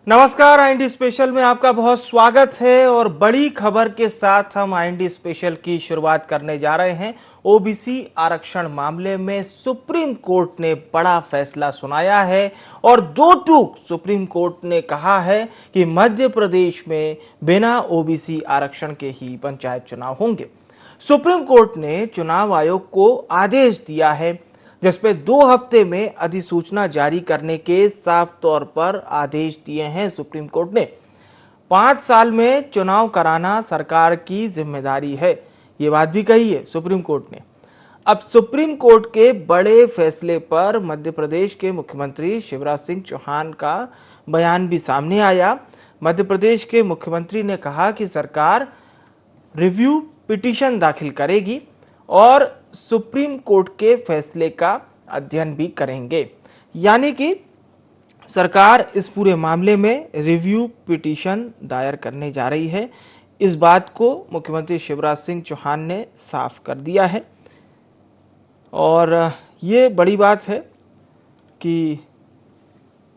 नमस्कार, IND special में आपका बहुत स्वागत है और बड़ी खबर के साथ हम आईएनडी स्पेशल की शुरुआत करने जा रहे हैं। ओबीसी आरक्षण मामले में सुप्रीम कोर्ट ने बड़ा फैसला सुनाया है और दो टूक सुप्रीम कोर्ट ने कहा है कि मध्य प्रदेश में बिना ओबीसी आरक्षण के ही पंचायत चुनाव होंगे। सुप्रीम कोर्ट ने चुनाव आयोग को आदेश दिया है जिसपे 2 हफ्ते में अधिसूचना जारी करने के साफ तौर पर आदेश दिए हैं सुप्रीम कोर्ट ने। 5 साल में चुनाव कराना सरकार की जिम्मेदारी है, ये बात भी कही है सुप्रीम कोर्ट ने। अब सुप्रीम कोर्ट के बड़े फैसले पर मध्य प्रदेश के मुख्यमंत्री शिवराज सिंह चौहान का बयान भी सामने आया। मध्य प्रदेश के मुख्यमंत्री ने कहा कि सरकार रिव्यू पिटीशन दाखिल करेगी और सुप्रीम कोर्ट के फैसले का अध्ययन भी करेंगे, यानी कि सरकार इस पूरे मामले में रिव्यू पिटीशन दायर करने जा रही है। इस बात को मुख्यमंत्री शिवराज सिंह चौहान ने साफ कर दिया है और ये बड़ी बात है कि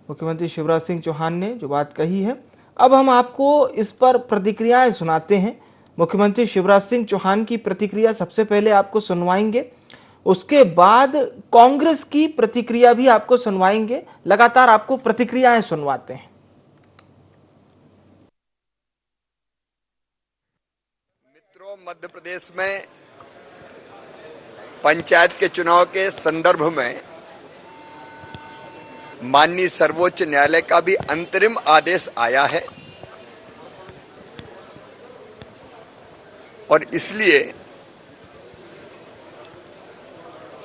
मुख्यमंत्री शिवराज सिंह चौहान ने जो बात कही है। अब हम आपको इस पर प्रतिक्रियाएं सुनाते हैं। मुख्यमंत्री शिवराज सिंह चौहान की प्रतिक्रिया सबसे पहले आपको सुनवाएंगे, उसके बाद कांग्रेस की प्रतिक्रिया भी आपको सुनवाएंगे। लगातार आपको प्रतिक्रियाएं सुनवाते हैं। मित्रों, मध्य प्रदेश में पंचायत के चुनाव के संदर्भ में माननीय सर्वोच्च न्यायालय का भी अंतरिम आदेश आया है और इसलिए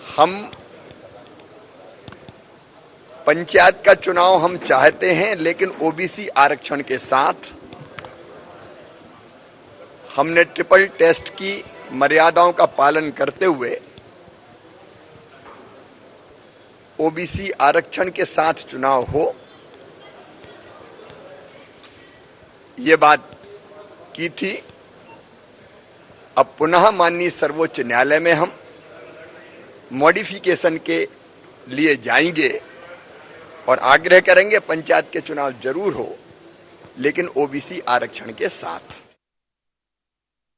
हम पंचायत का चुनाव हम चाहते हैं, लेकिन ओबीसी आरक्षण के साथ हमने ट्रिपल टेस्ट की मर्यादाओं का पालन करते हुए ओबीसी आरक्षण के साथ चुनाव हो, ये बात की थी। अब पुनः माननीय सर्वोच्च न्यायालय में हम मॉडिफिकेशन के लिए जाएंगे और आग्रह करेंगे पंचायत के चुनाव जरूर हो, लेकिन ओबीसी आरक्षण के साथ।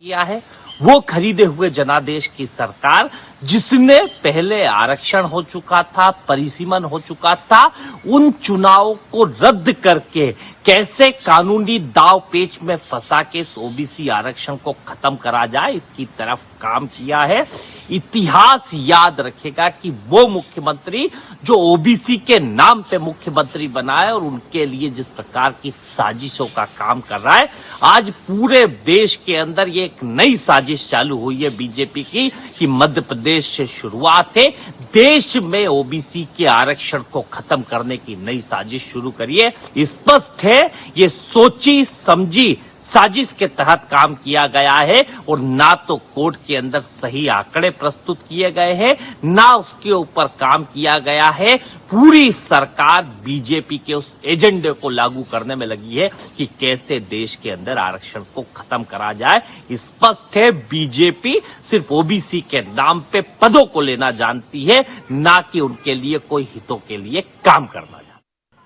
किया है वो खरीदे हुए जनादेश की सरकार, जिसने पहले आरक्षण हो चुका था, परिसीमन हो चुका था, उन चुनावों को रद्द करके कैसे कानूनी दाव पेच में फंसा के इस ओबीसी आरक्षण को खत्म करा जाए, इसकी तरफ काम किया है। इतिहास याद रखेगा कि वो मुख्यमंत्री जो ओबीसी के नाम पे मुख्यमंत्री बना है और उनके लिए जिस प्रकार की साजिशों का काम कर रहा है, आज पूरे देश के अंदर ये एक नई साजिश चालू हुई है बीजेपी की कि मध्य प्रदेश से शुरुआत है, देश में ओबीसी के आरक्षण को खत्म करने की नई साजिश शुरू करिए। स्पष्ट है ये सोची समझी साजिश के तहत काम किया गया है और ना तो कोर्ट के अंदर सही आंकड़े प्रस्तुत किए गए हैं, ना उसके ऊपर काम किया गया है। पूरी सरकार बीजेपी के उस एजेंडे को लागू करने में लगी है कि कैसे देश के अंदर आरक्षण को खत्म करा जाए। स्पष्ट है बीजेपी सिर्फ ओबीसी के नाम पे पदों को लेना जानती है, ना कि उनके लिए कोई हितों के लिए काम करना जानती।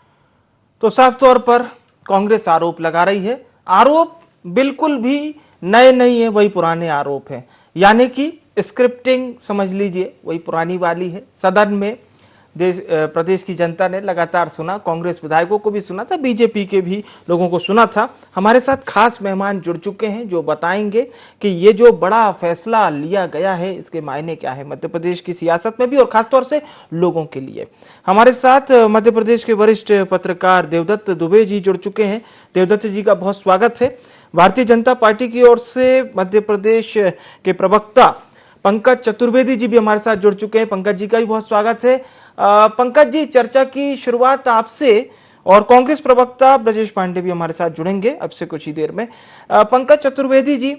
तो साफ तौर पर कांग्रेस आरोप लगा रही है। आरोप बिल्कुल भी नए नहीं है, वही पुराने आरोप हैं, यानी कि स्क्रिप्टिंग समझ लीजिए वही पुरानी वाली है। सदन में प्रदेश की जनता ने लगातार सुना, कांग्रेस विधायकों को भी सुना था, बीजेपी के भी लोगों को सुना था। हमारे साथ खास मेहमान जुड़ चुके हैं जो बताएंगे कि ये जो बड़ा फैसला लिया गया है इसके मायने क्या है मध्य प्रदेश की सियासत में भी और खासतौर से लोगों के लिए। हमारे साथ मध्य प्रदेश के वरिष्ठ पत्रकार देवदत्त दुबे जी जुड़ चुके हैं। देवदत्त जी का बहुत स्वागत है। भारतीय जनता पार्टी की ओर से मध्य प्रदेश के प्रवक्ता पंकज चतुर्वेदी जी भी हमारे साथ जुड़ चुके हैं। पंकज जी का भी बहुत स्वागत है। पंकज जी, चर्चा की शुरुआत आपसे और कांग्रेस प्रवक्ता ब्रजेश पांडे भी हमारे साथ जुड़ेंगे अब से कुछ ही देर में। पंकज चतुर्वेदी जी,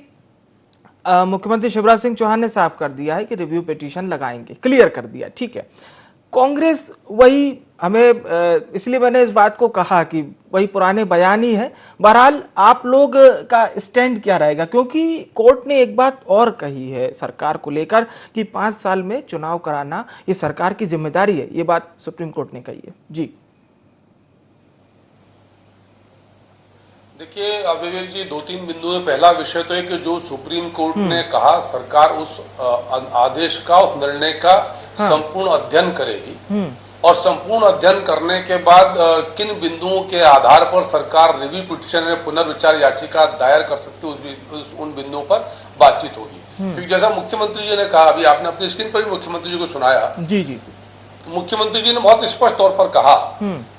मुख्यमंत्री शिवराज सिंह चौहान ने साफ कर दिया है कि रिव्यू पिटीशन लगाएंगे, क्लियर कर दिया, ठीक है। कांग्रेस वही हमें, इसलिए मैंने इस बात को कहा कि वही पुराने बयान ही है। बहरहाल आप लोग का स्टैंड क्या रहेगा, क्योंकि कोर्ट ने एक बात और कही है सरकार को लेकर कि 5 साल में चुनाव कराना ये सरकार की जिम्मेदारी है, ये बात सुप्रीम कोर्ट ने कही है। जी देखिए विवेक जी, 2-3 बिंदु में पहला विषय तो है कि जो सुप्रीम कोर्ट ने कहा सरकार उस आदेश का, उस निर्णय का संपूर्ण अध्ययन करेगी और संपूर्ण अध्ययन करने के बाद किन बिंदुओं के आधार पर सरकार रिव्यू पिटीशन में पुनर्विचार याचिका दायर कर सकती है उन बिंदुओं पर बातचीत होगी। क्योंकि जैसा मुख्यमंत्री जी ने कहा, अभी आपने अपनी स्क्रीन पर भी मुख्यमंत्री जी को सुनाया, जी मुख्यमंत्री जी ने बहुत स्पष्ट तौर पर कहा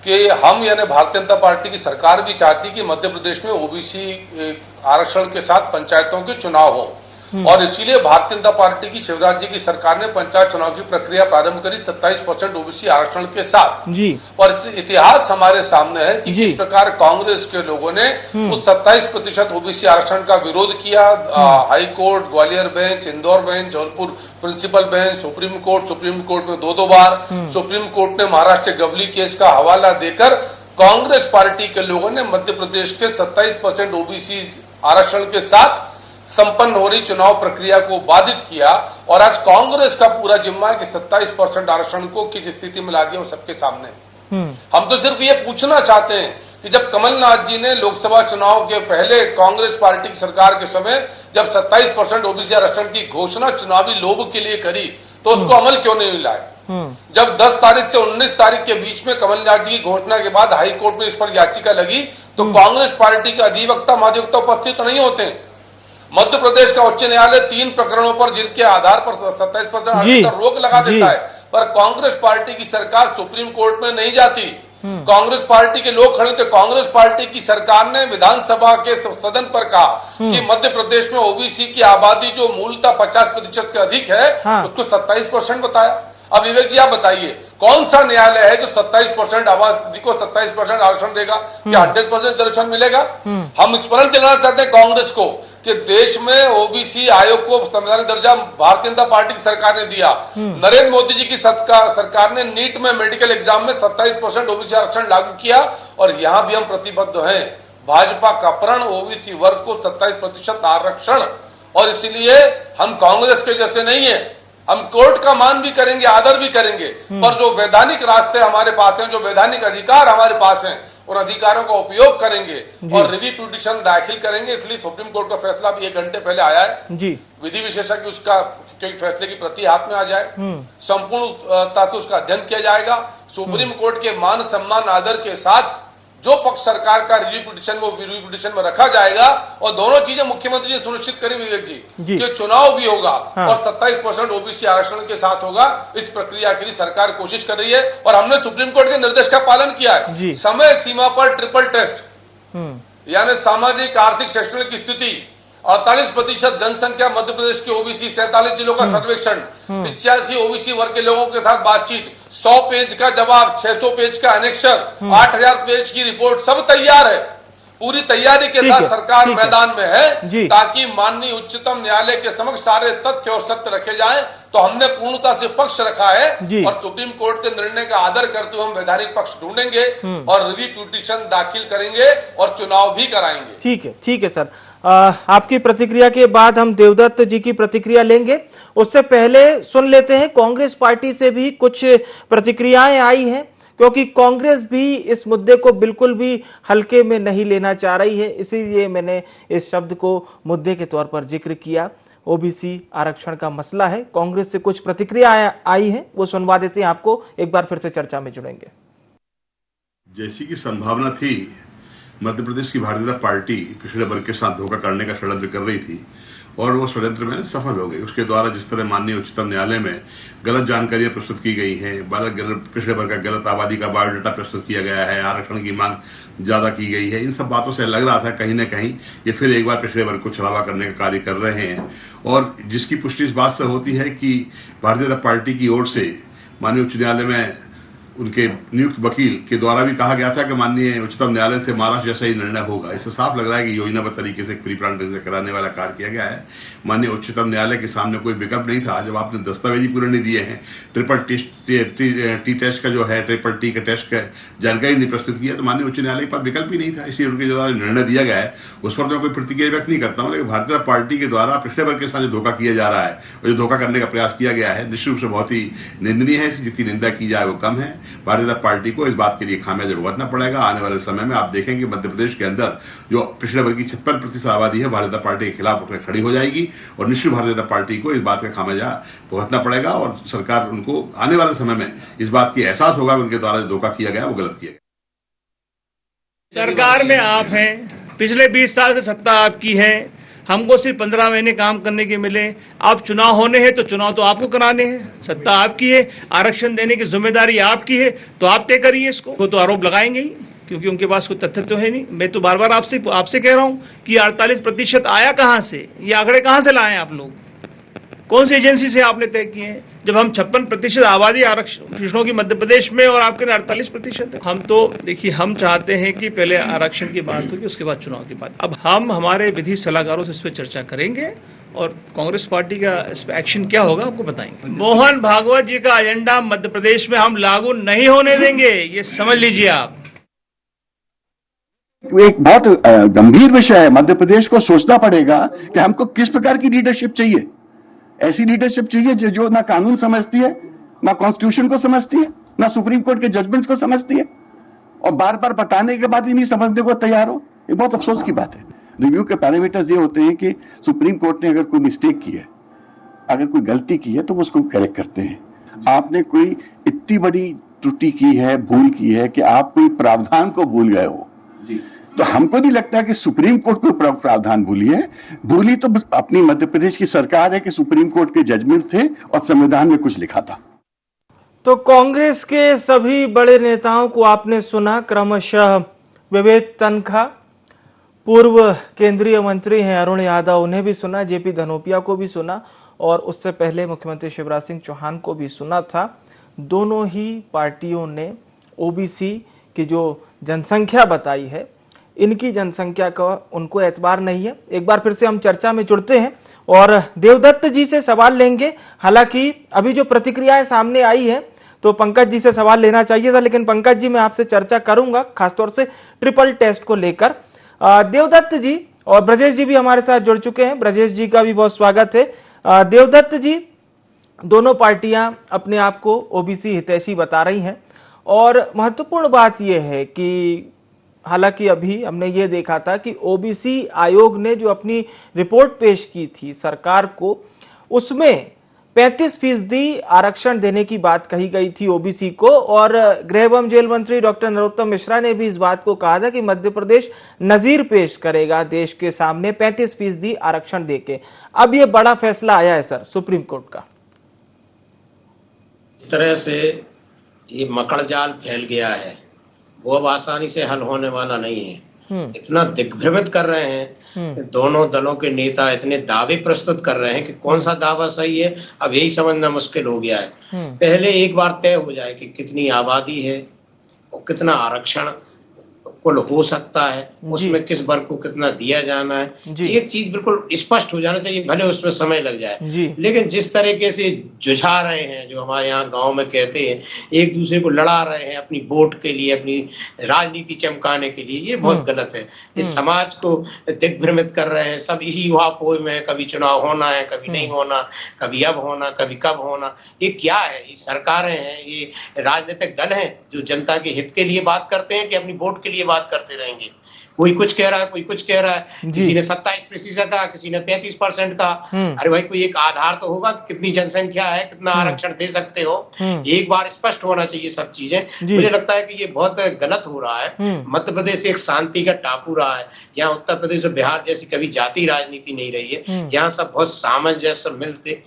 कि हम यानी भारतीय जनता पार्टी की सरकार भी चाहती कि मध्य प्रदेश में ओबीसी आरक्षण के साथ पंचायतों के चुनाव हो और इसीलिए भारतीय जनता पार्टी की शिवराज जी की सरकार ने पंचायत चुनाव की प्रक्रिया प्रारंभ करी 27% ओबीसी आरक्षण के साथ जी। और इतिहास हमारे सामने है कि किस प्रकार कांग्रेस के लोगों ने उस 27% ओबीसी आरक्षण का विरोध किया। High court, Gwalior bench, Indore bench, Jaunpur principal bench, supreme court में दो बार, सुप्रीम कोर्ट ने महाराष्ट्र गवली केस का हवाला देकर कांग्रेस पार्टी के लोगों ने मध्य प्रदेश के 27% ओबीसी आरक्षण के साथ संपन्न हो रही चुनाव प्रक्रिया को बाधित किया। और आज कांग्रेस का पूरा जिम्मा है कि 27% आरक्षण को किस स्थिति में ला दिया वो सबके सामने। हम तो सिर्फ ये पूछना चाहते हैं कि जब कमलनाथ जी ने लोकसभा चुनाव के पहले कांग्रेस पार्टी की सरकार के समय जब 27% ओबीसी आरक्षण की घोषणा चुनावी लोभ के लिए करी तो उसको अमल क्यों नहीं लाए। जब 10 तारीख से 19 तारीख के बीच में कमलनाथ जी की घोषणा के बाद हाई कोर्ट में इस पर याचिका लगी तो कांग्रेस पार्टी के अधिवक्ता महाधिवक्ता उपस्थित नहीं होते। मध्य प्रदेश का उच्च न्यायालय 3 प्रकरणों पर जिनके आधार पर 27% रोक लगा देता है, पर कांग्रेस पार्टी की सरकार सुप्रीम कोर्ट में नहीं जाती। कांग्रेस पार्टी के लोग खड़े थे। कांग्रेस पार्टी की सरकार ने विधानसभा के सदन पर कहा कि मध्य प्रदेश में ओबीसी की आबादी जो मूलतः 50% से अधिक है उसको 27% बताया। अब विवेक जी आप बताइए कौन सा न्यायालय है जो 27% आबादी को 27% आरक्षण देगा? क्या 100% आरक्षण मिलेगा? हम स्मरण दिलाना चाहते हैं कांग्रेस को कि देश में ओबीसी आयोग को संवैधानिक दर्जा भारतीय जनता पार्टी की सरकार ने दिया। नरेंद्र मोदी जी की सरकार ने नीट में मेडिकल एग्जाम में 27% ओबीसी आरक्षण लागू किया और यहां भी हम प्रतिबद्ध हैं। भाजपा का प्रण ओबीसी वर्ग को 27% आरक्षण, और इसलिए हम कांग्रेस के जैसे नहीं है। हम कोर्ट का मान भी करेंगे, आदर भी करेंगे, पर जो वैधानिक रास्ते हमारे पास हैं, जो वैधानिक अधिकार हमारे पास हैं, उन अधिकारों का उपयोग करेंगे और रिव्यू पिटीशन दाखिल करेंगे। इसलिए सुप्रीम कोर्ट का फैसला भी 1 घंटे पहले आया है जी। विधि विशेषज्ञ उसका क्योंकि फैसले की प्रति हाथ में आ जाए, संपूर्णता से उसका अध्ययन किया जाएगा। सुप्रीम कोर्ट के मान सम्मान आदर के साथ जो पक्ष सरकार का रिव्यू पिटीशन में रखा जाएगा और दोनों चीजें मुख्यमंत्री जी सुनिश्चित करें विवेक जी कि चुनाव भी होगा और 27% ओबीसी आरक्षण के साथ होगा। इस प्रक्रिया के लिए सरकार कोशिश कर रही है और हमने सुप्रीम कोर्ट के निर्देश का पालन किया है। समय सीमा पर ट्रिपल टेस्ट यानी सामाजिक आर्थिक शैक्षणिक स्थिति, 48% जनसंख्या मध्य प्रदेश के ओबीसी, 47 जिलों का सर्वेक्षण, 85 ओबीसी वर्ग के लोगों के साथ बातचीत, 100 पेज का जवाब, 600 पेज का अनेक्शर, 8000 पेज की रिपोर्ट, सब तैयार है। पूरी तैयारी के साथ सरकार मैदान में है ताकि माननीय उच्चतम न्यायालय के समक्ष सारे तथ्य और सत्य रखे जाएं। तो हमने पूर्णता से पक्ष रखा है और सुप्रीम कोर्ट के निर्णय का आदर करते हुए हम वैधानिक पक्ष ढूंढेंगे और रिव्यू पिटीशन दाखिल करेंगे और चुनाव भी कराएंगे। ठीक है सर। आपकी प्रतिक्रिया के बाद हम देवदत्त जी की प्रतिक्रिया लेंगे। उससे पहले सुन लेते हैं कांग्रेस पार्टी से भी कुछ प्रतिक्रियाएं आई हैं, क्योंकि कांग्रेस भी इस मुद्दे को बिल्कुल भी हल्के में नहीं लेना चाह रही है। इसीलिए मैंने इस शब्द को मुद्दे के तौर पर जिक्र किया। ओबीसी आरक्षण का मसला है। कांग्रेस से कुछ प्रतिक्रिया आई है, वो सुनवा देते हैं आपको। एक बार फिर से चर्चा में जुड़ेंगे। जैसी की संभावना थी, मध्य प्रदेश की भारतीय जनता पार्टी पिछड़े वर्ग के साथ धोखा करने का षड्यंत्र कर रही थी और वो षड्यंत्र में सफल हो गई। उसके द्वारा जिस तरह माननीय उच्चतम न्यायालय में गलत जानकारियां प्रस्तुत की गई हैं, पिछड़े वर्ग का गलत आबादी का बायोडाटा प्रस्तुत किया गया है, आरक्षण की मांग ज्यादा की गई है, इन सब बातों से लग रहा था कहीं न कहीं ये फिर एक बार पिछड़े वर्ग को छलावा करने का कार्य कर रहे हैं। और जिसकी पुष्टि इस बात से होती है कि भारतीय जनता पार्टी की ओर से माननीय उच्च न्यायालय में उनके नियुक्त वकील के द्वारा भी कहा गया था कि माननीय उच्चतम न्यायालय से महाराष्ट्र जैसा ही निर्णय होगा। इससे साफ लग रहा है कि योजनाबद्ध तरीके से प्री प्लान से कराने वाला कार्य किया गया है। माननीय उच्चतम न्यायालय के सामने कोई विकल्प नहीं था। जब आपने दस्तावेजी पूरे नहीं दिए हैं, ट्रिपल टेस्ट टी टेस्ट का जो है, ट्रिपल टी का टेस्ट का जानकारी नहीं प्रस्तुत किया, तो माननीय उच्च न्यायालय के पास विकल्प ही नहीं था, इसलिए उनके द्वारा निर्णय दिया गया है उस पर तो कोई प्रतिक्रिया व्यक्त नहीं करता हूं। लेकिन भारतीय जनता पार्टी के द्वारा पिछड़े वर्ग के साथ जो धोखा किया जा रहा है और जो धोखा करने का प्रयास किया गया है, निश्चित रूप से बहुत ही निंदनीय है। जितनी निंदा की जाए वो कम है। भारतीय जनता पार्टी को इस बात के लिए खामियाजा भुगतना पड़ेगा। आने वाले समय में आप देखेंगे मध्य प्रदेश के अंदर जो पिछड़े वर्ग की 56% आबादी है, भारतीय जनता पार्टी के खिलाफ उठकर खड़ी हो जाएगी और निश्चित भारतीय जनता पार्टी को इस बात का खामियाजा भुगतना पड़ेगा और सरकार उनको आने वाले समय में इस बात की एहसास होगा कि उनके द्वारा जो धोखा किया गया वो गलत किया गया। सरकार में आप हैं, पिछले 20 साल से सत्ता आपकी है, हमको सिर्फ 15 महीने काम करने के मिले। आप चुनाव होने हैं तो चुनाव तो आपको कराने हैं, सत्ता आपकी है, आरक्षण देने की जिम्मेदारी आपकी है, तो आप तय करिए इसको। वो तो आरोप लगाएंगे ही, क्योंकि उनके पास कोई तथ्य तो है नहीं। मैं तो बार बार आपसे कह रहा हूं कि 48% आया कहां से, ये आंकड़े कहां से लाए आप लोग, कौन सी एजेंसी से आपने तय किए हैं? जब हम 56% आबादी आरक्षणों की मध्य प्रदेश में और आपके 48%। हम तो देखिए, हम चाहते हैं कि पहले आरक्षण की बात होगी, उसके बाद चुनाव की बात। अब हम हमारे विधि सलाहकारों से इस पर चर्चा करेंगे और कांग्रेस पार्टी का इस पर एक्शन क्या होगा आपको बताएंगे। मोहन भागवत जी का एजेंडा मध्य प्रदेश में हम लागू नहीं होने देंगे, ये समझ लीजिए आप। एक बहुत गंभीर विषय है। मध्य प्रदेश को सोचना पड़ेगा कि हमको किस प्रकार की लीडरशिप चाहिए। ऐसी लीडरशिप चाहिए जो ना कानून समझती है, ना कॉन्स्टिट्यूशन को समझती है, ना सुप्रीम कोर्ट के जजमेंट्स को समझती है, और बार बार बताने के बाद ही नहीं समझने को तैयार हो। ये बहुत अफसोस की बात है। रिव्यू के पैरामीटर्स ये होते हैं कि सुप्रीम कोर्ट ने अगर कोई मिस्टेक की है, अगर कोई गलती की है, तो वो उसको करेक्ट करते हैं। आपने कोई इतनी बड़ी त्रुटि की है, भूल की है कि आप कोई प्रावधान को भूल गए हो, तो हमको नहीं लगता कि सुप्रीम कोर्ट को प्रावधान भूली तो अपनी मध्य प्रदेश की सरकार है कि सुप्रीम कोर्ट के जजमेंट थे और संविधान में कुछ लिखा था। तो कांग्रेस के सभी बड़े नेताओं को आपने सुना, क्रमशः विवेक तनखा, पूर्व केंद्रीय मंत्री हैं अरुण यादव, उन्हें भी सुना, जेपी धनोपिया को भी सुना, और उससे पहले मुख्यमंत्री शिवराज सिंह चौहान को भी सुना था। दोनों ही पार्टियों ने ओबीसी की जो जनसंख्या बताई है, इनकी जनसंख्या का उनको एतबार नहीं है। एक बार फिर से हम चर्चा में जुड़ते हैं और देवदत्त जी से सवाल लेंगे। हालांकि अभी जो प्रतिक्रियाएं सामने आई है तो पंकज जी से सवाल लेना चाहिए था, लेकिन पंकज जी मैं आपसे चर्चा करूंगा खासतौर से ट्रिपल टेस्ट को लेकर। देवदत्त जी और ब्रजेश जी भी हमारे साथ जुड़ चुके हैं, ब्रजेश जी का भी बहुत स्वागत है। देवदत्त जी, दोनों पार्टियां अपने आप को ओबीसी हितैषी बता रही हैं और महत्वपूर्ण बात यह है कि हालांकि अभी हमने ये देखा था कि ओबीसी आयोग ने जो अपनी रिपोर्ट पेश की थी सरकार को, उसमें 35% आरक्षण देने की बात कही गई थी ओबीसी को, और गृह एवं जेल मंत्री डॉक्टर नरोत्तम मिश्रा ने भी इस बात को कहा था कि मध्य प्रदेश नजीर पेश करेगा देश के सामने 35% आरक्षण देके। अब ये बड़ा फैसला आया है सर सुप्रीम कोर्ट का। इस तरह से ये मकड़ जाल फैल गया है, वो अब आसानी से हल होने वाला नहीं है। इतना दिग्भ्रमित कर रहे हैं दोनों दलों के नेता, इतने दावे प्रस्तुत कर रहे हैं कि कौन सा दावा सही है अब यही समझना मुश्किल हो गया है। पहले एक बार तय हो जाए कि कितनी आबादी है और कितना आरक्षण कुल हो सकता है, उसमें किस वर्ग को कितना दिया जाना है, एक चीज बिल्कुल स्पष्ट हो जाना चाहिए, भले उसमें समय लग जाए। लेकिन जिस तरीके से जुझा रहे हैं, जो हमारे यहाँ गांव में कहते हैं, एक दूसरे को लड़ा रहे हैं अपनी वोट के लिए, अपनी राजनीति चमकाने के लिए, ये बहुत गलत है। इस समाज को दिग्भ्रमित कर रहे हैं सब इसी ऊहापोह में, कभी चुनाव होना है, कभी नहीं होना, कभी अब होना, कभी कब होना। ये क्या है? ये सरकारें हैं, ये राजनीतिक दल हैं जो जनता के हित के लिए बात करते हैं कि अपनी वोट के लिए बात करते रहेंगे। कोई कुछ कह रहा है, कोई कुछ कह रहा है, किसी ने 27% कहा, किसी ने 35% कहा। अरे भाई, कोई एक आधार तो होगा कितनी जनसंख्या है, कितना आरक्षण दे सकते हो। एक बार स्पष्ट होना चाहिए सब चीजें। मुझे लगता है कि ये बहुत गलत हो रहा है। मध्य प्रदेश एक शांति का टापू रहा है। यहाँ उत्तर प्रदेश और बिहार जैसी कभी जाति राजनीति नहीं रही है। यहाँ सब बहुत सामंजस्य मिलते,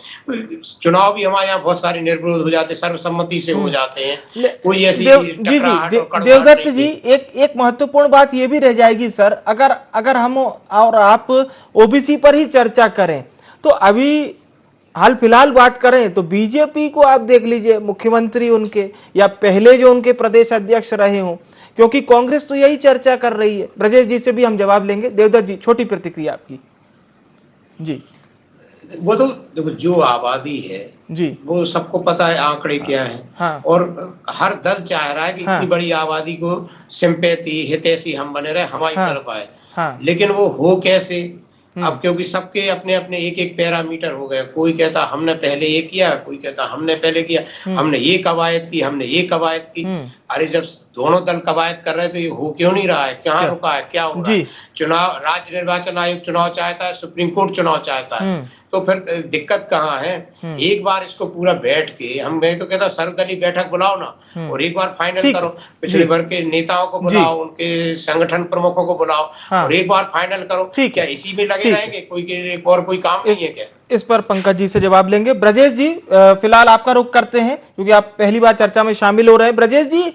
चुनाव भी हमारे यहाँ बहुत सारे निर्विरोध हो जाते, सर्वसम्मति से हो जाते हैं। कोई ऐसी देवदत्त जी, एक महत्वपूर्ण बात ये भी रह जाएगी सर, अगर हम और आप ओबीसी पर ही चर्चा करें तो अभी हाल फिलहाल बात करें तो बीजेपी को आप देख लीजिए, मुख्यमंत्री उनके या पहले जो उनके प्रदेश अध्यक्ष रहे हों, क्योंकि कांग्रेस तो यही चर्चा कर रही है। ब्रजेश जी से भी हम जवाब लेंगे। देवदत्त जी, छोटी प्रतिक्रिया आपकी। जी वो तो देखो, जो आबादी है जी, वो सबको पता है आंकड़े क्या है। हाँ, और हर दल चाह रहा है कि हाँ, इतनी बड़ी आबादी को सिंपैथी हितैषी हम बने रहे, हमारी हाँ, तरफ आए। हाँ, लेकिन वो हो कैसे? अब क्योंकि सबके अपने अपने एक एक पैरामीटर हो गए। कोई कहता हमने पहले ये किया, कोई कहता हमने पहले किया, हमने ये कवायद की, हमने ये कवायद की। अरे जब दोनों दल कवायद कर रहे हैं तो ये हो क्यों नहीं रहा है? कहाँ रुका है? क्या हो रहा है? चुनाव, राज्य निर्वाचन आयोग चुनाव चाहता है, सुप्रीम कोर्ट चुनाव चाहता है, तो फिर दिक्कत कहाँ है? एक बार इसको पूरा बैठ के, मैं तो कहता सर्वदलीय बैठक बुलाओ ना, और एक बार फाइनल करो। पिछड़े वर्ग के नेताओं को बुलाओ, उनके संगठन प्रमुखों को बुलाओ, और एक बार फाइनल करो। क्या इसी में लगे रहेंगे? कोई और कोई काम नहीं है क्या? इस पर पंकज जी से जवाब लेंगे। ब्रजेश जी, फिलहाल आपका रुख करते हैं क्योंकि आप पहली बार चर्चा में शामिल हो रहे हैं। ब्रजेश जी,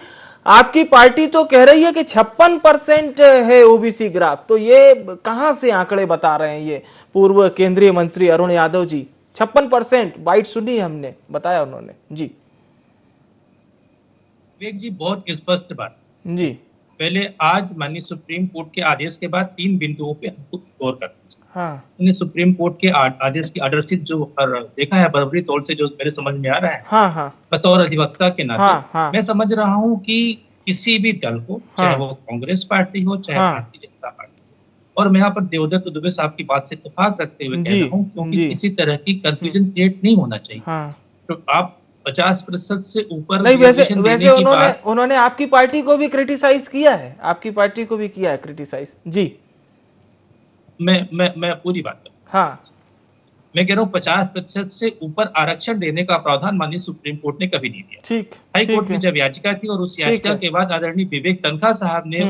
आपकी पार्टी तो कह रही है कि 56% है ओबीसी ग्राफ, तो ये कहां से आंकड़े बता रहे हैं? ये पूर्व केंद्रीय मंत्री अरुण यादव जी 56% बाइट सुनी हमने, बताया उन्होंने जी। विवेक जी, बहुत स्पष्ट बात जी। पहले आज माननीय सुप्रीम कोर्ट के आदेश के बाद 3 बिंदुओं पे हमको गौर करना चाहिए। हाँ। सुप्रीम कोर्ट के आदेश की आदर्शित जो देखा है बराबरी तौर से, जो मेरे समझ में आ रहा है, हाँ, हाँ, बतौर अधिवक्ता के नाते, हाँ, हाँ, मैं समझ रहा हूँ कि किसी भी दल को, चाहे वो कांग्रेस पार्टी हो, चाहे भारतीय जनता पार्टी हो, और मैं यहाँ पर देवदत्त दुबे साहब की बात से इत्तेफाक रखते हुए कह रहा हूँ, क्योंकि किसी तरह की कंफ्यूजन क्रिएट नहीं होना चाहिए। तो आप 50% से ऊपर नहीं, वैसे उन्होंने आपकी पार्टी को भी क्रिटिसाइज किया है, आपकी पार्टी को भी किया है क्रिटिसाइज जी। मैं पूरी बात करूं। हाँ, मैं कह रहा हूँ 50% से ऊपर आरक्षण देने का प्रावधान माननीय सुप्रीम कोर्ट ने कभी नहीं दिया। ठीक, हाई कोर्ट में जब याचिका थी, और उस याचिका के बाद आदरणीय विवेक तनखा साहब ने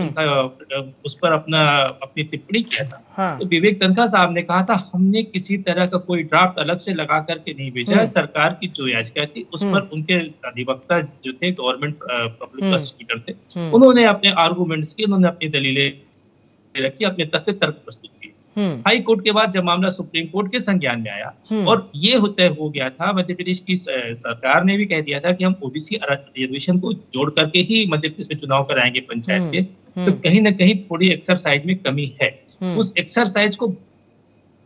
उस पर अपनी टिप्पणी किया था। हाँ, तो विवेक तनखा साहब ने कहा था हमने किसी तरह का कोई ड्राफ्ट अलग से लगा करके नहीं भेजा है। सरकार की जो याचिका थी उस पर उनके अधिवक्ता जो थे, गवर्नमेंट पब्लिक प्रोसिक्यूटर थे, उन्होंने अपने आर्गूमेंट्स की, उन्होंने अपनी दलीलें रखी, अपने तथ्य तर्क प्रस्तुत किए। हाई कोर्ट के बाद जब मामला सुप्रीम कोर्ट के संज्ञान में आया, और ये तय हो गया था, मध्य प्रदेश की सरकार ने भी कह दिया था कि हम ओबीसी रिजर्वेशन को जोड़ करके ही मध्य प्रदेश में चुनाव कराएंगे पंचायत के, तो कहीं ना कहीं थोड़ी एक्सरसाइज में कमी है। उस एक्सरसाइज को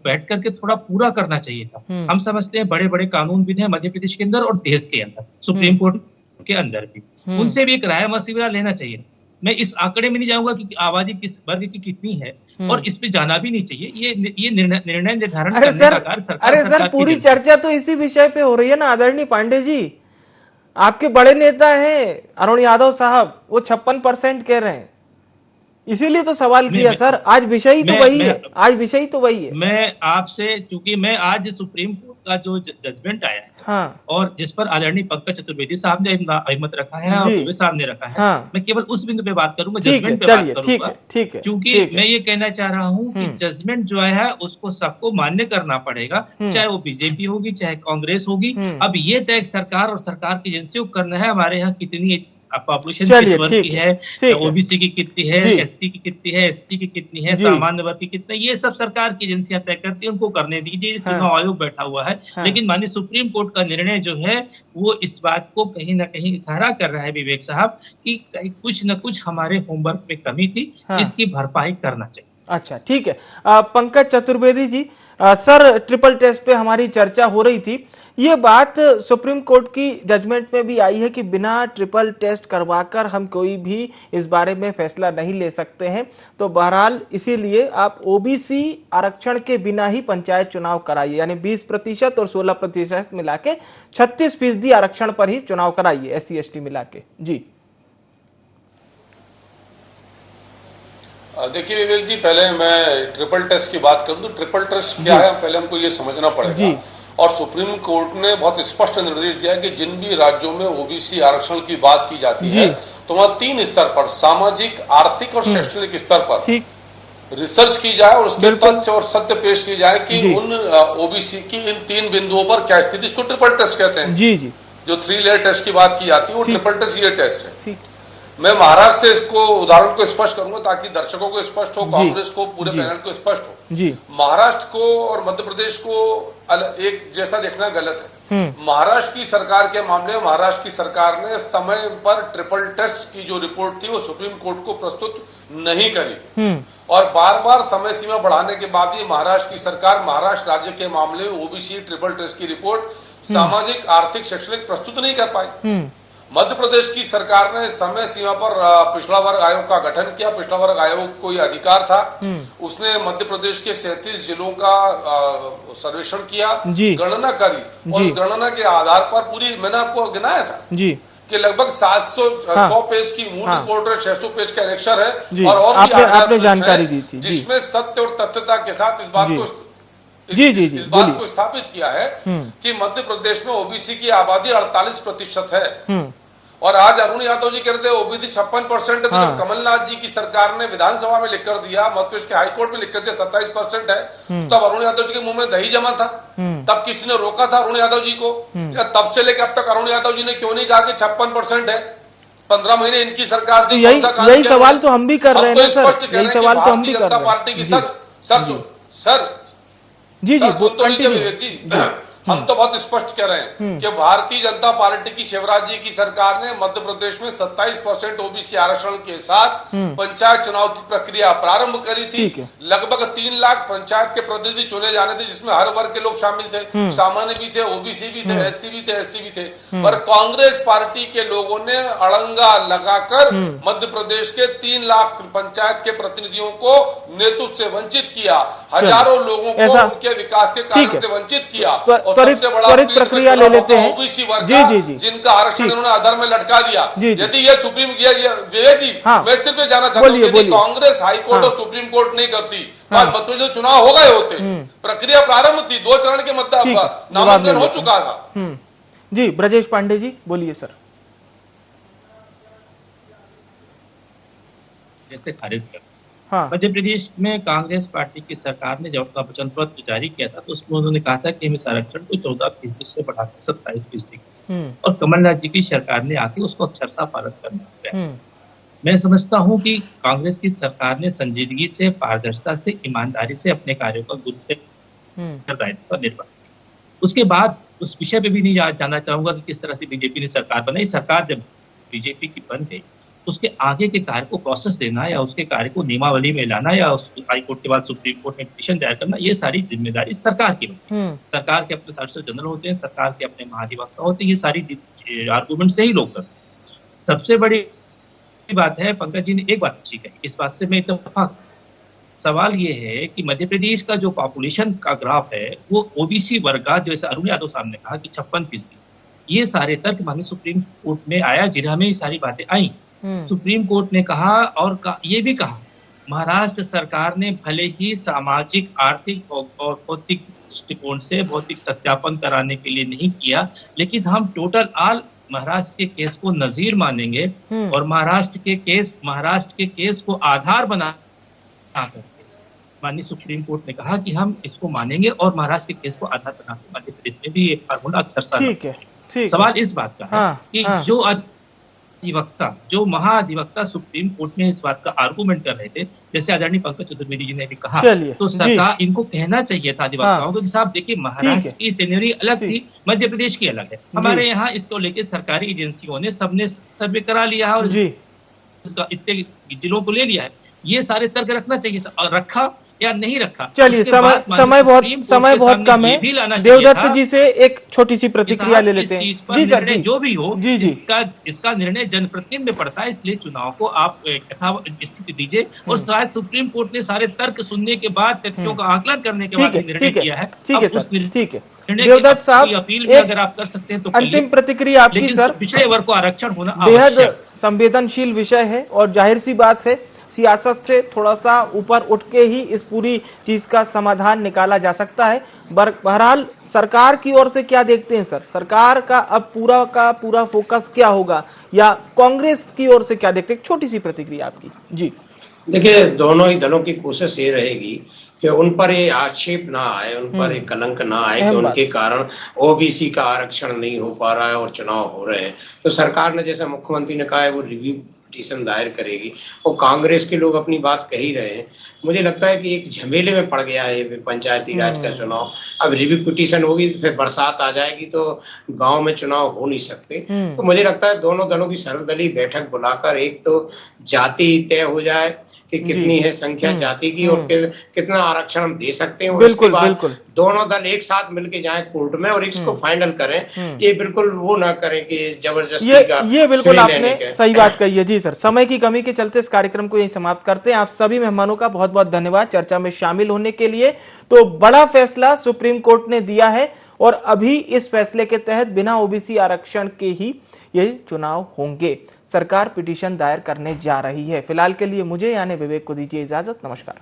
बैठ करके थोड़ा पूरा करना चाहिए था। हम समझते हैं बड़े बड़े कानून भी हैं मध्य प्रदेश के अंदर और देश के अंदर, सुप्रीम कोर्ट के अंदर भी, उनसे भी एक राय मशविरा लेना चाहिए। मैं इस आंकड़े में नहीं जाऊंगा कि आबादी किस वर्ग की कितनी है, और इस पे जाना भी नहीं चाहिए। ये निर्णय निर्धारण करने का कार्य सरकार। अरे सर, पूरी चर्चा तो इसी विषय पे हो रही है ना आदरणीय पांडे जी। आपके बड़े नेता हैं अरुण यादव साहब, वो 56% कह रहे हैं, इसीलिए तो सवाल किया सर। आज विषय ही तो वही है, आज विषय तो वही है। मैं आपसे, चूंकि मैं आज सुप्रीम कोर्ट का जो जजमेंट आया है, हाँ, और जिस पर आदरणीय पंकज चतुर्वेदी साहब ने अहमत रखा है और दुबे साहब ने रखा है, हाँ, मैं केवल उस बिंदु पे बात करूंगा, जजमेंट पे बात करूंगा। ठीक है, क्योंकि मैं ये कहना चाह रहा हूँ कि जजमेंट जो है उसको सबको मान्य करना पड़ेगा, चाहे वो बीजेपी होगी, चाहे कांग्रेस होगी। अब ये तय सरकार और सरकार की एजेंसी को करना है हमारे यहाँ कितनी पॉपुलेशन किस वर्ग की है, ओबीसी की कितनी है, एससी की कितनी है, एसटी की कितनी है, सामान्य वर्ग की कितनी है, ये सब सरकार की एजेंसियां तय करती है, उनको करने दीजिए। चुनाव आयोग बैठा हुआ है, लेकिन माननीय सुप्रीम कोर्ट का निर्णय जो है वो इस बात को कहीं ना कहीं इशारा कर रहा है विवेक साहब कि कुछ न कुछ हमारे होमवर्क में कमी थी, इसकी भरपाई करना चाहिए। अच्छा, ठीक है। Pankaj Chaturvedi ji, sir triple test पे हमारी चर्चा हो रही थी, ये बात सुप्रीम कोर्ट की जजमेंट में भी आई है कि बिना ट्रिपल टेस्ट करवाकर हम कोई भी इस बारे में फैसला नहीं ले सकते हैं। तो बहरहाल इसीलिए आप ओबीसी आरक्षण के बिना ही पंचायत चुनाव कराइए, यानी 20% और 16% मिला के 36% आरक्षण पर ही चुनाव कराइए, SC ST मिला के। जी देखिए विवेक जी, पहले मैं ट्रिपल टेस्ट की बात करूं तो ट्रिपल टेस्ट क्या है पहले हमको ये समझना पड़ेगा। और सुप्रीम कोर्ट ने बहुत स्पष्ट निर्देश दिया कि जिन भी राज्यों में ओबीसी आरक्षण की बात की जाती है, तो वहां 3 स्तर पर, सामाजिक, आर्थिक और शैक्षणिक स्तर पर रिसर्च की जाए और उसके तथ्य और सत्य पेश की जाए कि उन ओबीसी की इन 3 बिंदुओं पर क्या स्थिति। इसको ट्रिपल टेस्ट कहते हैं। जी जी, जो 3 लेयर टेस्ट की बात की जाती है वो ट्रिपल टेस्ट ये टेस्ट है। मैं महाराष्ट्र से इसको उदाहरण को स्पष्ट करूंगा ताकि दर्शकों को स्पष्ट हो, कांग्रेस को, पूरे पैनल को स्पष्ट हो। महाराष्ट्र को और मध्य प्रदेश को एक जैसा देखना गलत है। महाराष्ट्र की सरकार के मामले में महाराष्ट्र की सरकार ने समय पर ट्रिपल टेस्ट की जो रिपोर्ट थी वो सुप्रीम कोर्ट को प्रस्तुत नहीं करी और बार बार समय सीमा बढ़ाने के बाद भी महाराष्ट्र की सरकार महाराष्ट्र राज्य के मामले में ओबीसी ट्रिपल टेस्ट की रिपोर्ट सामाजिक आर्थिक शैक्षणिक प्रस्तुत नहीं कर पाई। मध्य प्रदेश की सरकार ने समय सीमा पर पिछड़ा वर्ग आयोग का गठन किया। पिछड़ा वर्ग आयोग को यह अधिकार था, उसने मध्य प्रदेश के 37 जिलों का सर्वेक्षण किया, गणना करी और गणना के आधार पर पूरी मैंने आपको गिनाया था कि लगभग 100 पेज की मूल रिपोर्ट है, 600 पेज का एनेक्सर है और भी आपने जानकारी दी थी जिसमें सत्य और तथ्यता के साथ इस बात को इस बात को स्थापित किया है कि मध्य प्रदेश में ओबीसी की आबादी 48% है और आज अरुण यादव जी कहते हैं ओबीसी 56% है। जब कमलनाथ जी की सरकार ने विधानसभा में लिखकर दिया, मध्य प्रदेश के हाईकोर्ट में लिखकर दिया 27% है, तब अरुण यादव जी के मुंह में दही जमा था, तब किसी ने रोका था अरुण यादव जी को? या तब से लेकर अब तक अरुण यादव जी ने क्यों नहीं कहा कि 56% है? 15 महीने इनकी सरकार थी, यही सवाल तो हम भी कर रहे हैं सर, यही सवाल तो हम भी कर रहे हैं। पार्टी की सर जी सुन तो लीजिए विवेक जी, हम तो बहुत स्पष्ट कह रहे हैं कि भारतीय जनता पार्टी की शिवराज जी की सरकार ने मध्य प्रदेश में 27% ओबीसी आरक्षण के साथ पंचायत चुनाव की प्रक्रिया प्रारंभ करी थी। लगभग 3 लाख पंचायत के प्रतिनिधि चुने जाने थे, जिसमें हर वर्ग के लोग शामिल थे, सामान्य भी थे, ओबीसी भी थे, एससी भी थे, एसटी भी थे। पर कांग्रेस पार्टी के लोगों ने अड़ंगा लगाकर मध्य प्रदेश के 3 लाख पंचायत के प्रतिनिधियों को नेतृत्व से वंचित किया, हजारों लोगों को उनके विकास के कार्य से वंचित किया। त्वरित प्रक्रिया ले लेते हैं। ओबीसी वर्ग जिनका आरक्षण उन्होंने आधार में लटका दिया। यदि ये सुप्रीम विवेक जी, मैं सिर्फ ये जानना चाहता हूँ यदि कांग्रेस हाईकोर्ट और सुप्रीम कोर्ट नहीं करती तो आज मध्य प्रदेश चुनाव हो गए होते। प्रक्रिया प्रारंभ थी, 2 चरण के नामांकन हो चुका था। जी ब्रजेश पांडे जी बोलिए सर। जैसे खारिज कर मध्य प्रदेश में कांग्रेस पार्टी की सरकार ने जब अपना वचन पत्र जारी किया था तो उसमें उन्होंने कहा था कि हम इस आरक्षण को 14% से बढ़ाकर 27% और कमलनाथ जी की सरकार ने आके उसको अक्षरशः पालन करने का प्रयास। मैं समझता हूं कि कांग्रेस की सरकार ने संजीदगी से, पारदर्शिता से, ईमानदारी से अपने कार्यों का दायित्व का निर्वाह किया। उसके बाद उस विषय पे भी नहीं जानना चाहूंगा कि किस तरह से बीजेपी ने सरकार बनाई। सरकार जब बीजेपी की बन गई उसके आगे के कार्य को प्रोसेस देना या उसके कार्य को नियमावली में लाना या हाई कोर्ट के बाद सुप्रीम कोर्ट में पिटीशन दायर करना, ये सारी जिम्मेदारी सरकार की होती है। सरकार के अपने सॉलिसिटर जनरल होते हैं, सरकार के अपने महाधिवक्ता होते हैं, ये सारी आर्गूमेंट से ही लोग करते हैं। सबसे बड़ी बात है, पंकज जी ने एक बात अच्छी कही, इस बात से मैं इत्तेफाक। सवाल ये है कि मध्य प्रदेश का जो पॉपुलेशन का ग्राफ है वो ओबीसी वर्ग का, जैसे अरुण यादव साहब ने कहा कि 56%, ये सारे तर्क माननीय सुप्रीम कोर्ट में आया जिन्हें में ये सारी बातें आई। सुप्रीम कोर्ट ने कहा और ये भी कहा महाराष्ट्र सरकार ने भले ही सामाजिक, आर्थिक और भौतिक दृष्टिकोण से भौतिक सत्यापन कराने के लिए नहीं किया, लेकिन हम टोटल ऑल महाराष्ट्र के केस को नजीर मानेंगे और महाराष्ट्र के केस को आधार बना करके माननीय सुप्रीम कोर्ट ने कहा कि हम इसको मानेंगे और महाराष्ट्र के केस को आधार बना के मध्य प्रदेश में भी एक फार्मूला अक्षर। सवाल इस बात का है कि जो महाधिवक्ता सुप्रीम कोर्ट में इस बात का आर्गूमेंट कर रहे थे, जैसे आदरणीय पंकज चतुर्वेदी जी ने भी कहा, तो सरकार इनको कहना चाहिए था अधिवक्ताओं को कि साहब देखिए महाराष्ट्र की सिनेरी अलग थी, मध्य प्रदेश की अलग है। हमारे यहाँ इसको लेकर सरकारी एजेंसियों ने सबने सर्वे करा लिया है और इसका इतने जिलों को ले लिया है। ये सारे तर्क रखना चाहिए था और रखा या नहीं रखा। चलिए समय बहुत कम है। देवदत्त जी से एक छोटी सी प्रतिक्रिया ले लेते हैं। जी सर, जो भी हो इसका निर्णय जनप्रतिनिधि में पड़ता है, इसलिए चुनाव को आप स्थिति दीजिए और शायद सुप्रीम कोर्ट ने सारे तर्क सुनने के बाद, तथ्यों का आकलन करने के बाद निर्णय किया है। ठीक है सर, ठीक है। देवदत्त साहब अपील भी अगर आप कर सकते हैं तो अंतिम प्रतिक्रिया आपकी सर। पिछड़े वर्ग को आरक्षण होना बेहद संवेदनशील विषय है और जाहिर सी बात है सियासत से थोड़ा सा ऊपर उठ के ही इस पूरी चीज का समाधान निकाला जा सकता है। बहरहाल सरकार की ओर से क्या देखते हैं सर? सरकार का अब पूरा का पूरा फोकस क्या होगा या कांग्रेस की ओर से क्या देखते हैं? छोटी सी प्रतिक्रिया आपकी। जी देखिए, दोनों ही दलों की कोशिश ये रहेगी कि उन पर ये आक्षेप ना आए, उन पर ये कलंक ना आए कि उनके कारण ओबीसी का आरक्षण नहीं हो पा रहा है और चुनाव हो रहे हैं। तो सरकार ने, जैसे मुख्यमंत्री ने कहा है, वो रिव्यू पिटीशन दायर करेगी और कांग्रेस के लोग अपनी बात कह ही रहे हैं। मुझे लगता है कि एक झमेले में पड़ गया है पंचायती राज का चुनाव। अब रिव्यू पिटीशन होगी तो फिर बरसात आ जाएगी तो गांव में चुनाव हो नहीं सकते। तो मुझे लगता है दोनों दलों की सर्वदलीय बैठक बुलाकर एक तो जाति तय हो जाए कि कितनी है संख्या जाति की और कितना आरक्षण हम दे सकते हैं, और उसके बाद दोनों दल एक साथ मिलके जाएं कोर्ट में और इसको फाइनल करें। ये बिल्कुल वो ना करें कि जबरदस्ती का ये बिल्कुल आपने सही बात कही है। जी सर, समय की कमी के चलते इस कार्यक्रम को यहीं समाप्त करते हैं। आप सभी मेहमानों का बहुत बहुत धन्यवाद चर्चा में शामिल होने के लिए। तो बड़ा फैसला सुप्रीम कोर्ट ने दिया है और अभी इस फैसले के तहत बिना ओबीसी आरक्षण के ही ये चुनाव होंगे। सरकार पिटीशन दायर करने जा रही है। फिलहाल के लिए मुझे यानी विवेक को दीजिए इजाजत। नमस्कार।